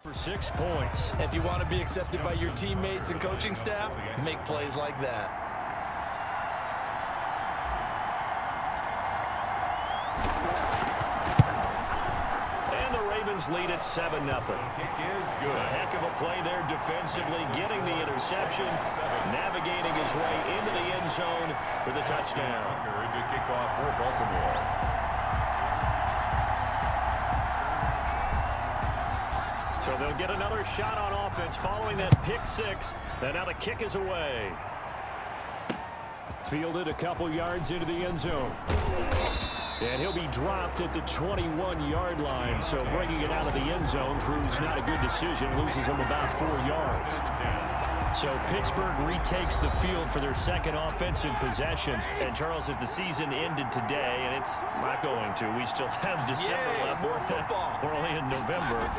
For 6 points. If you want to be accepted by your teammates and coaching staff, make plays like that. And the Ravens lead at 7-0. Kick is good. A heck of a play there defensively, getting the interception, navigating his way into the end zone for the touchdown. A good kickoff for Baltimore. So they'll get another shot on offense following that pick six. And now the kick is away. Fielded a couple yards into the end zone. And he'll be dropped at the 21-yard line. So bringing it out of the end zone proves not a good decision. Loses him about 4 yards. So Pittsburgh retakes the field for their second offensive possession. And Charles, if the season ended today, and it's not going to, we still have December left. More football. We're only in November,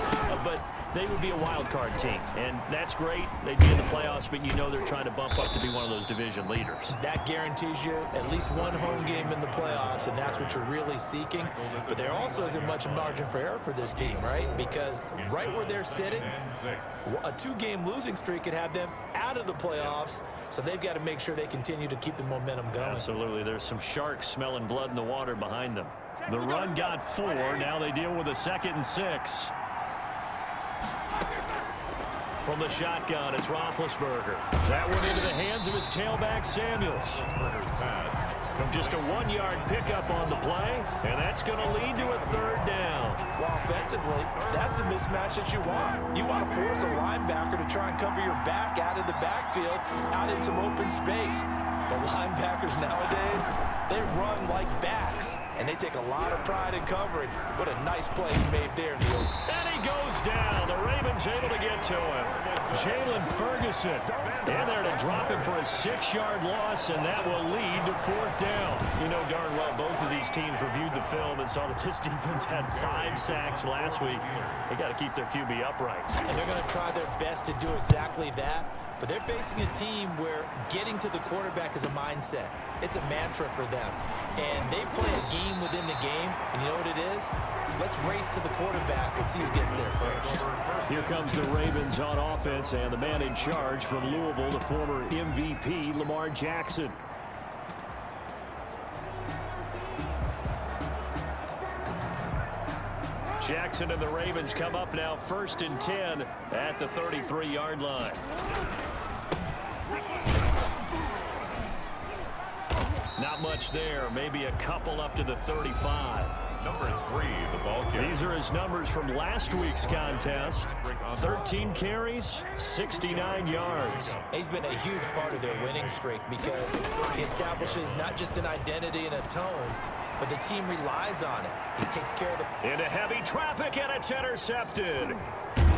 but they would be a wild card team, and that's great. They'd be in the playoffs, but you know they're trying to bump up to be one of those division leaders. That guarantees you at least one home game in the playoffs, and that's what you're really seeking. But there also isn't much margin for error for this team, right? Because right where they're sitting, a 2-game losing streak could have them out of the playoffs, so they've got to make sure they continue to keep the momentum going. Absolutely. There's some sharks smelling blood in the water behind them. The run got 4. Now they deal with a 2nd and 6. From the shotgun, it's Roethlisberger. That one into the hands of his tailback, Samuels. From just a 1-yard pickup on the play, and that's going to lead to a 3rd down. Well, offensively, that's the mismatch that you want. You want to force a linebacker to try and cover your back out of the backfield, out in some open space. But linebackers nowadays, they run like backs, and they take a lot of pride in coverage. What a nice play he made there, Neil. And he goes down. The Ravens able to get to him. Jalen Ferguson in there to drop him for a 6-yard loss, and that will lead to 4th down. You know darn well both of these teams reviewed the film and saw that this defense had 5 sacks last week. They got to keep their QB upright. And they're going to try their best to do exactly that. But they're facing a team where getting to the quarterback is a mindset. It's a mantra for them. And they play a game within the game. And you know what it is? Let's race to the quarterback and see who gets there first. Here comes the Ravens on offense, and the man in charge from Louisville, the former MVP, Lamar Jackson. Jackson and the Ravens come up now 1st and 10 at the 33-yard line. Not much there. Maybe a couple up to the 35. Number 3, the ball carrier. These are his numbers from last week's contest. 13 carries, 69 yards. He's been a huge part of their winning streak because he establishes not just an identity and a tone, but the team relies on it. He takes care of the... Into heavy traffic, and it's intercepted.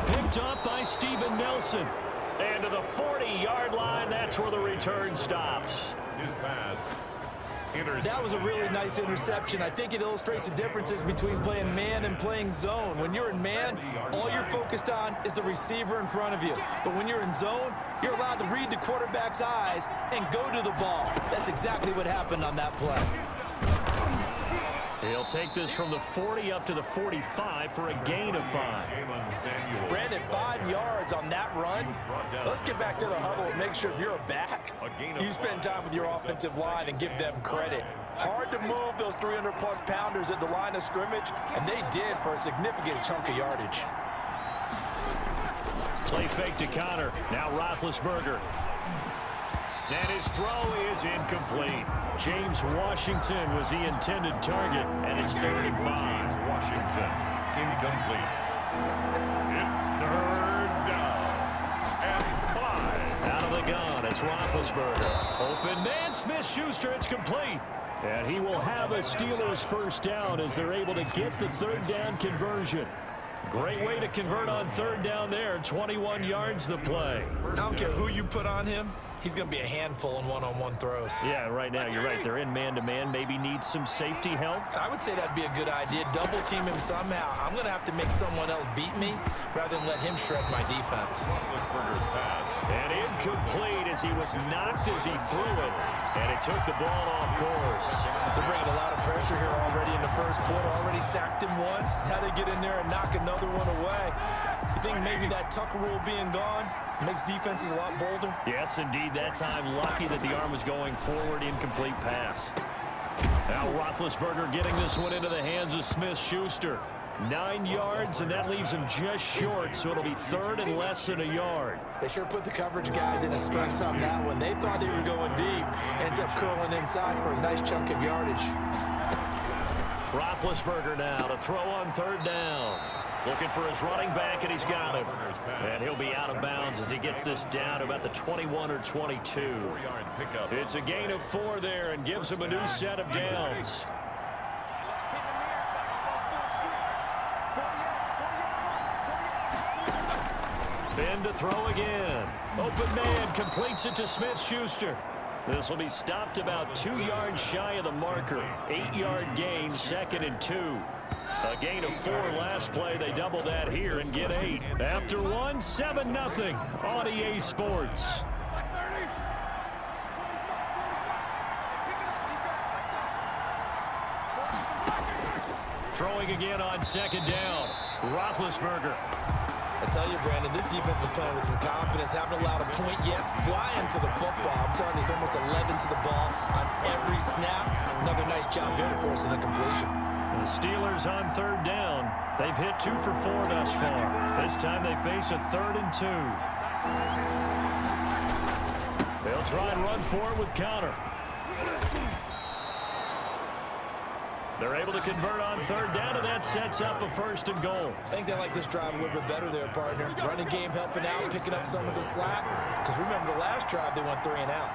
Picked up by Steven Nelson. And to the 40-yard line, that's where the return stops. His pass. That was a really nice interception. I think it illustrates the differences between playing man and playing zone. When you're in man, all you're focused on is the receiver in front of you. But when you're in zone, you're allowed to read the quarterback's eyes and go to the ball. That's exactly what happened on that play. He'll take this from the 40 up to the 45 for a gain of 5. Brandon, 5 yards on that run. Let's get back to the huddle and make sure if you're a back, you spend time with your offensive line and give them credit. Hard to move those 300-plus pounders at the line of scrimmage, and they did for a significant chunk of yardage. Play fake to Connor. Now Roethlisberger. And his throw is incomplete. James Washington was the intended target, and it's 3rd and 5. Washington, incomplete. It's 3rd down and 5. Out of the gun, it's Roethlisberger. Open man, Smith-Schuster, it's complete. And he will have a Steelers 1st down as they're able to get the 3rd down conversion. Great way to convert on 3rd down there. 21 yards the play. I don't care who you put on him. He's going to be a handful in one-on-one throws. Yeah, right now, you're right. They're in man-to-man. Maybe need some safety help. I would say that'd be a good idea. Double team him somehow. I'm going to have to make someone else beat me rather than let him shred my defense. And incomplete as he was knocked as he threw it. And it took the ball off course. They're bringing a lot of pressure here already in the 1st quarter. Already sacked him once. Now they get in there and knock another one away. You think maybe that Tucker rule being gone makes defenses a lot bolder? Yes, indeed. That time, lucky that the arm was going forward. Incomplete pass. Now Roethlisberger getting this one into the hands of Smith-Schuster. 9 yards, and that leaves him just short, so it'll be third and less than a yard. They sure put the coverage guys in a stress on that one. They thought they were going deep. Ends up curling inside for a nice chunk of yardage. Roethlisberger now to throw on third down. Looking for his running back, and he's got him. And he'll be out of bounds as he gets this down to about the 21 or 22. It's a gain of 4 there and gives him a new set of downs. Ben to throw again. Open man completes it to Smith-Schuster. This will be stopped about 2 yards shy of the marker. 8-yard gain, 2nd and 2. A gain of 4 last play. They double that here and get 8. After 1, 7-0 on EA Sports. Throwing again on 2nd down. Roethlisberger. I tell you, Brandon, this defense is playing with some confidence. Haven't allowed a point yet. Flying to the football. I'm telling you, it's almost 11 to the ball on every snap. Another nice job there for us in the completion. The Steelers on third down. They've hit 2 for 4 thus far. This time they face a 3rd and 2. They'll try and run for it with counter. They're able to convert on third down, and that sets up a 1st and goal. I think they like this drive a little bit better there, partner. Running game helping out, picking up some of the slack. Because remember, the last drive, they went 3 and out.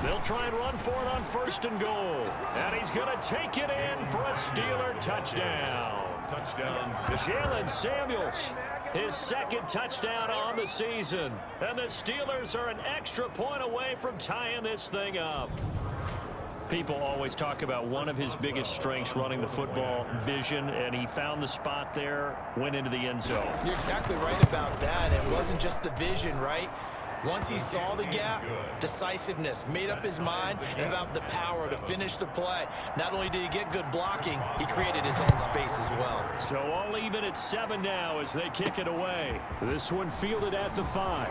They'll try and run for it on 1st and goal. And he's going to take it in for a Steeler touchdown. Touchdown. Jalen Samuels, his 2nd touchdown on the season. And the Steelers are an extra point away from tying this thing up. People always talk about one of his biggest strengths running the football, vision, and he found the spot there, went into the end zone. You're exactly right about that. It wasn't just the vision, right? Once he saw the gap, decisiveness, made up his mind, and about the power to finish the play. Not only did he get good blocking, he created his own space as well. So all even at 7 now as they kick it away. This one fielded at the 5.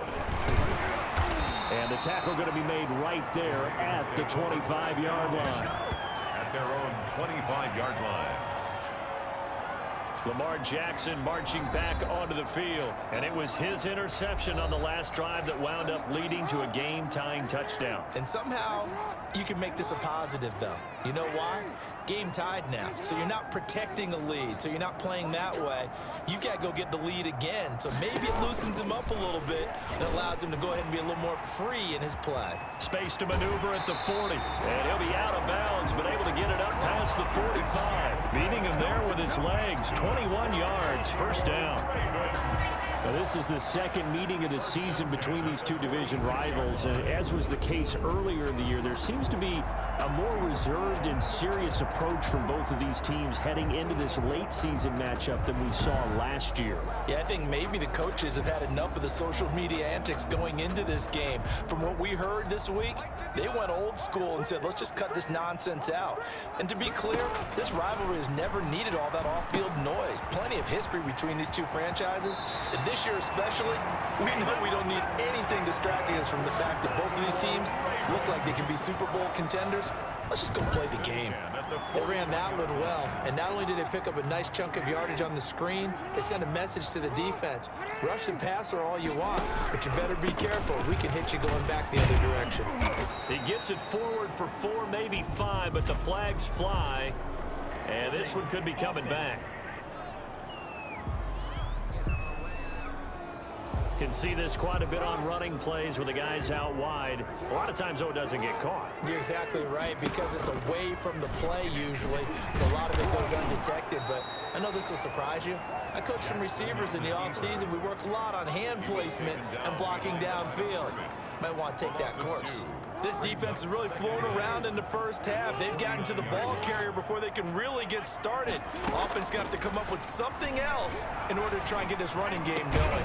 And the tackle going to be made right there at the 25-yard line. At their own 25-yard line. Lamar Jackson marching back onto the field. And it was his interception on the last drive that wound up leading to a game-tying touchdown. And somehow you can make this a positive, though. You know why? Game tied now, so you're not protecting a lead, so you're not playing that way. You've got to go get the lead again, so maybe it loosens him up a little bit and allows him to go ahead and be a little more free in his play. Space to maneuver at the 40, and he'll be out of bounds, but able to get it up past the 45. Meeting him there with his legs, 21 yards, 1st down. Now, this is the 2nd meeting of the season between these two division rivals, and as was the case earlier in the year, there seems to be a more reserved and serious approach from both of these teams heading into this late season matchup than we saw last year. Yeah, I think maybe the coaches have had enough of the social media antics going into this game. From what we heard this week, they went old school and said, let's just cut this nonsense out. And to be clear, this rivalry has never needed all that off-field noise. Plenty of history between these two franchises. And this year especially, we know we don't need anything distracting us from the fact that both of these teams look like they can be Super Bowl contenders. Let's just go play the game. They ran that one well, and not only did they pick up a nice chunk of yardage on the screen, they sent a message to the defense. Rush the passer all you want, but you better be careful. We can hit you going back the other direction. He gets it forward for 4, maybe 5, but the flags fly, and this one could be coming back. Can see this quite a bit on running plays where the guy's out wide. A lot of times, though, it doesn't get caught. You're exactly right, because it's away from the play usually, so a lot of it goes undetected. But I know this will surprise you. I coach some receivers in the offseason. We work a lot on hand placement and blocking downfield. Might want to take that course. This defense is really flown around in the first half. They've gotten to the ball carrier before they can really get started. Offense going to have to come up with something else in order to try and get this running game going.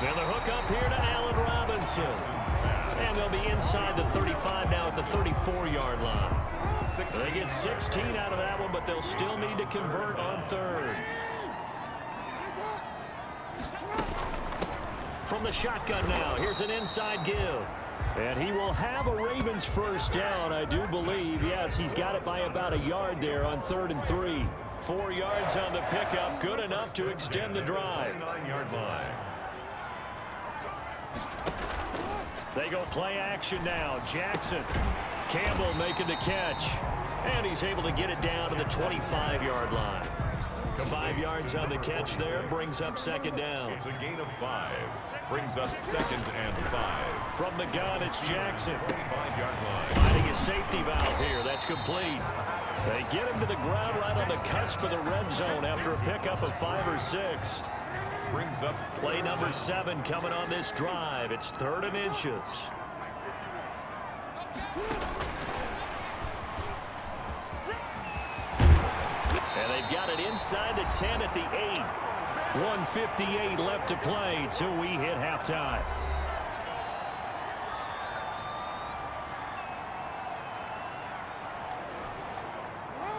Now the hook up here to Allen Robinson. And they'll be inside the 35 now at the 34-yard line. They get 16 out of that one, but they'll still need to convert on 3rd. the shotgun now. Here's an inside give. And he will have a Ravens first down, I do believe. Yes, he's got it by about a yard there on 3rd and 3. 4 yards on the pickup, good enough to extend the drive. 9-yard line. They go play action now. Jackson. Campbell making the catch. And he's able to get it down to the 25-yard line. 5 yards on the catch there, brings up 2nd down. It's a gain of 5. Brings up 2nd and 5. From the gun, it's Jackson. 25-yard line. Finding a safety valve here. That's complete. They get him to the ground right on the cusp of the red zone after a pickup of 5 or 6. Brings up Play number 7 coming on this drive. It's 3rd and inches. And they've got it inside the 10 at the 8. 1:58 left to play till we hit halftime.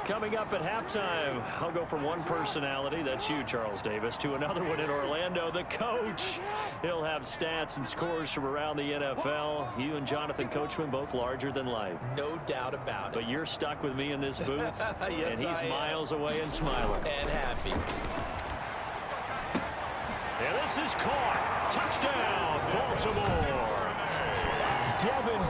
Coming up at halftime, I'll go from one personality, that's you, Charles Davis, to another one in Orlando, the coach. He'll have stats and scores from around the NFL. You and Jonathan Coachman both larger than life. No doubt about it. But you're stuck with me in this booth, Yes, and he's I am. miles away and smiling. And happy. And this is caught. Touchdown, Baltimore. Devin